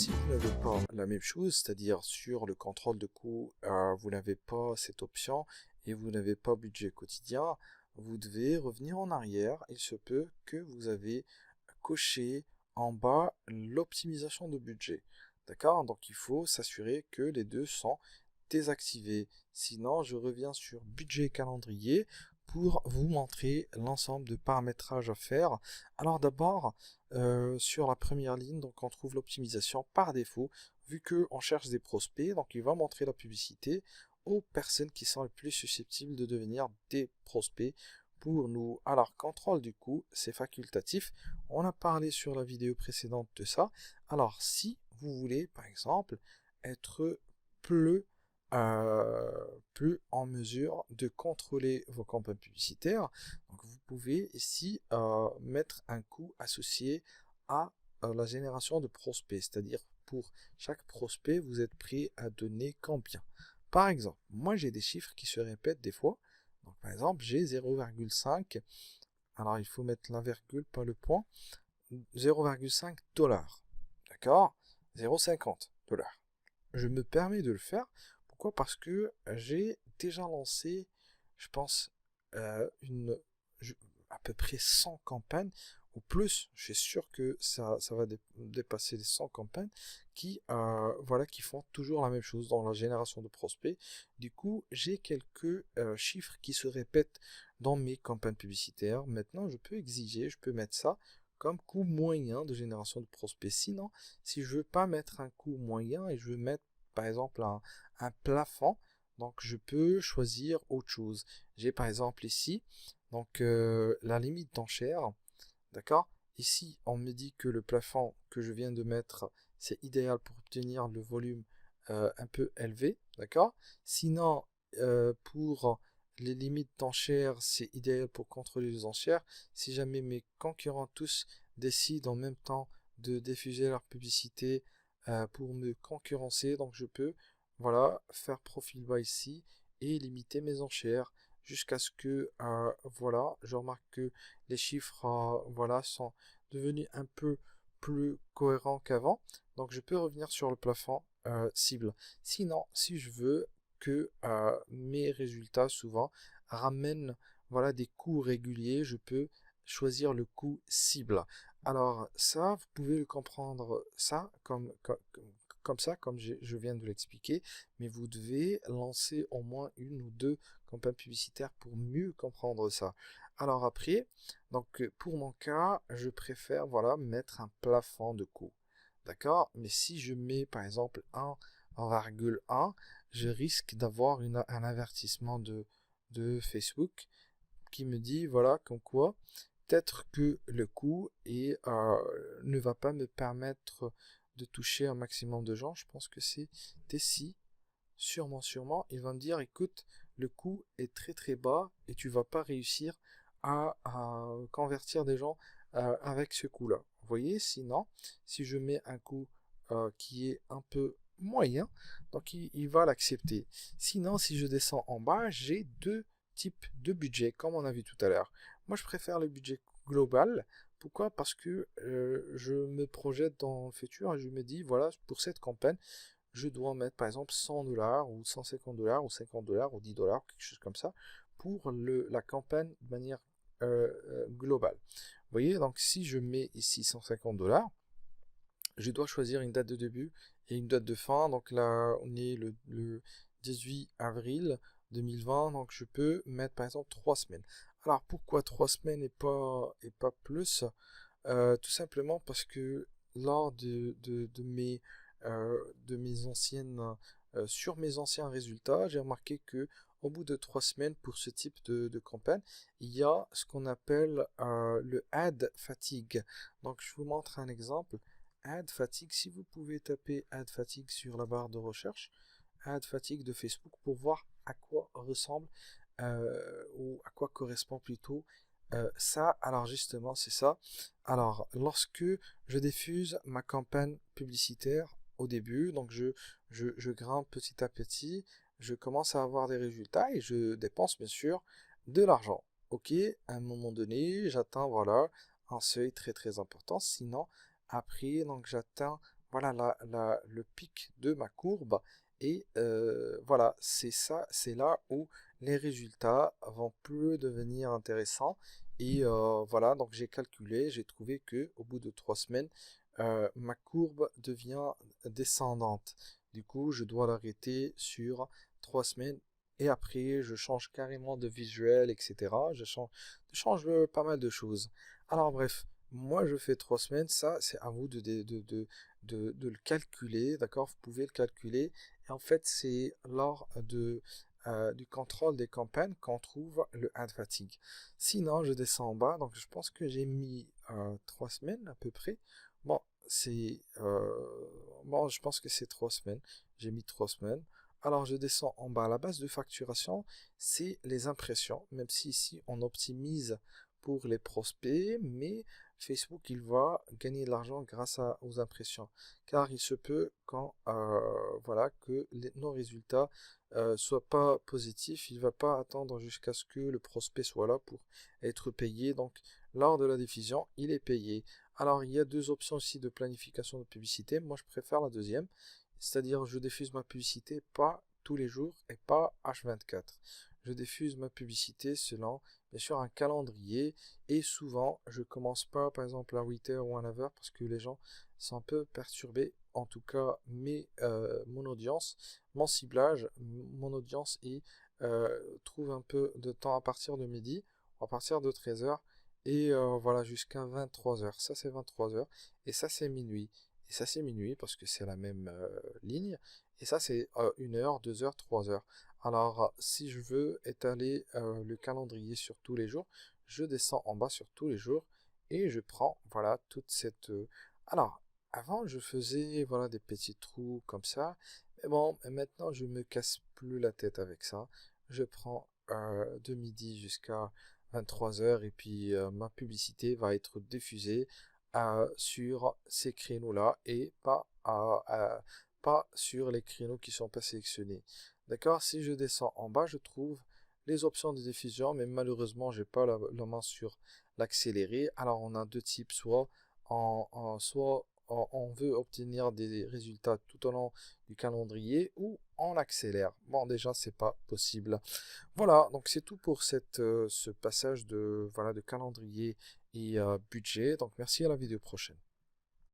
si vous n'avez pas la même chose, c'est-à-dire sur le contrôle de coût, vous n'avez pas cette option et vous n'avez pas budget quotidien, vous devez revenir en arrière. Il se peut que vous avez coché en bas l'optimisation de budget. D'accord? Donc il faut s'assurer que les deux sont désactivés. Sinon, je reviens sur budget calendrier pour vous montrer l'ensemble de paramétrages à faire. Alors d'abord, sur la première ligne, donc on trouve l'optimisation par défaut, vu qu'on cherche des prospects, donc il va montrer la publicité aux personnes qui sont les plus susceptibles de devenir des prospects pour nous. Alors, contrôle du coût, c'est facultatif. On a parlé sur la vidéo précédente de ça. Alors, si vous voulez, par exemple, être plus, plus en mesure de contrôler vos campagnes publicitaires, donc vous pouvez ici mettre un coût associé à la génération de prospects, c'est-à-dire pour chaque prospect, vous êtes prêt à donner combien. Par exemple, moi j'ai des chiffres qui se répètent des fois. Donc, par exemple, j'ai 0,5. Alors, il faut mettre la virgule, pas le point. 0,5 dollars. D'accord? 0,50 dollars. Je me permets de le faire. Pourquoi? Parce que j'ai déjà lancé, je pense, à peu près 100 campagnes ou plus. Je suis sûr que ça va dépasser les 100 campagnes qui font toujours la même chose dans la génération de prospects. Du coup, j'ai quelques chiffres qui se répètent dans mes campagnes publicitaires. Maintenant, je peux mettre ça comme coût moyen de génération de prospects. Sinon, si je veux pas mettre un coût moyen et je veux mettre par exemple un plafond, donc je peux choisir autre chose. J'ai par exemple ici donc la limite d'enchère, d'accord? Ici, on me dit que le plafond que je viens de mettre, c'est idéal pour obtenir le volume un peu élevé, d'accord? Sinon, pour les limites d'enchères, c'est idéal pour contrôler les enchères. Si jamais mes concurrents tous décident en même temps de diffuser leur publicité pour me concurrencer, donc je peux, voilà, faire profil bas ici et limiter mes enchères jusqu'à ce que, voilà, je remarque que les chiffres, voilà, sont devenus un peu plus cohérents qu'avant. Donc, je peux revenir sur le plafond cible. Sinon, si je veux que mes résultats souvent ramènent, voilà, des coûts réguliers, je peux choisir le coût cible. Alors, ça, vous pouvez le comprendre ça comme ça, comme je viens de l'expliquer, mais vous devez lancer au moins une ou deux campagnes publicitaires pour mieux comprendre ça. Alors après, donc pour mon cas, je préfère voilà mettre un plafond de coût. D'accord? Mais si je mets par exemple 1,1, je risque d'avoir un avertissement de Facebook qui me dit voilà comme quoi peut-être que le coût ne va pas me permettre de toucher un maximum de gens. Je pense que c'est ici, sûrement, il va me dire écoute, le coût est très très bas et tu vas pas réussir à convertir des gens avec ce coût-là. Vous voyez, sinon, si je mets un coût qui est un peu moyen, donc il va l'accepter. Sinon, si je descends en bas, j'ai deux types de budget, comme on a vu tout à l'heure. Moi, je préfère le budget global. Pourquoi? Parce que je me projette dans le futur et je me dis, voilà, pour cette campagne, je dois mettre par exemple 100 dollars ou 150 dollars ou 50 dollars ou 10 dollars, quelque chose comme ça, pour la campagne de manière globale. Vous voyez, donc si je mets ici 150 dollars, je dois choisir une date de début et une date de fin. Donc là, on est le 18 avril 2020, donc je peux mettre par exemple 3 semaines. Alors pourquoi 3 semaines et pas plus? Tout simplement parce que lors de mes anciennes, sur mes anciens résultats, j'ai remarqué que au bout de 3 semaines pour ce type de campagne, il y a ce qu'on appelle le ad fatigue. Donc je vous montre un exemple. Ad fatigue, si vous pouvez taper ad fatigue sur la barre de recherche, ad fatigue de Facebook pour voir à quoi ressemble ou à quoi correspond plutôt ça. Alors justement, c'est ça. Alors, lorsque je diffuse ma campagne publicitaire au début, donc je grimpe petit à petit, je commence à avoir des résultats et je dépense bien sûr de l'argent. Ok, à un moment donné, j'atteins voilà un seuil très très important. Sinon, après, donc j'atteins voilà le pic de ma courbe. Et voilà, c'est ça, c'est là où les résultats vont plus devenir intéressants. Et voilà, donc j'ai calculé, j'ai trouvé que au bout de 3 semaines, ma courbe devient descendante. Du coup, je dois l'arrêter sur 3 semaines. Et après, je change carrément de visuel, etc. Je change pas mal de choses. Alors bref, moi je fais 3 semaines. Ça, c'est à vous de le calculer, d'accord? Vous pouvez le calculer. Et en fait, c'est lors du contrôle des campagnes qu'on trouve le ad fatigue. Sinon, je descends en bas. Donc, je pense que j'ai mis 3 semaines à peu près. Bon, bon, je pense que c'est 3 semaines. J'ai mis 3 semaines. Alors, je descends en bas. La base de facturation, c'est les impressions. Même si ici, on optimise pour les prospects, mais Facebook, il va gagner de l'argent grâce aux impressions. Car il se peut voilà, que nos résultats soient pas positifs. Il va pas attendre jusqu'à ce que le prospect soit là pour être payé. Donc, lors de la diffusion, il est payé. Alors, il y a deux options ici de planification de publicité. Moi, je préfère la deuxième. C'est-à-dire, je diffuse ma publicité pas tous les jours et pas H24. Je diffuse ma publicité selon, bien sûr, un calendrier. Et souvent, je commence pas, par exemple, à 8 heures ou à 9 heures parce que les gens sont un peu perturbés. En tout cas, mon audience, mon ciblage, mon audience trouve un peu de temps à partir de midi, à partir de 13 heures. Et voilà, jusqu'à 23 heures. Ça, c'est 23 heures. Et ça, c'est minuit. Et ça, c'est minuit parce que c'est la même ligne. Et ça, c'est 1 heure, 2 heures, 3 heures. Alors, si je veux étaler le calendrier sur tous les jours, je descends en bas sur tous les jours et je prends, voilà, toute cette... Alors, avant, je faisais, voilà, des petits trous comme ça. Mais bon, maintenant, je me casse plus la tête avec ça. Je prends de midi jusqu'à 23 heures et puis ma publicité va être diffusée sur ces créneaux-là et pas sur les créneaux qui sont pas sélectionnés. D'accord? Si je descends en bas, je trouve les options de diffusion, mais malheureusement, j'ai pas la main sur l'accéléré. Alors, on a deux types, soit on veut obtenir des résultats tout au long du calendrier ou on accélère. Bon, déjà, c'est pas possible. Voilà, donc c'est tout pour ce passage de calendrier et budget. Donc merci, à la vidéo prochaine.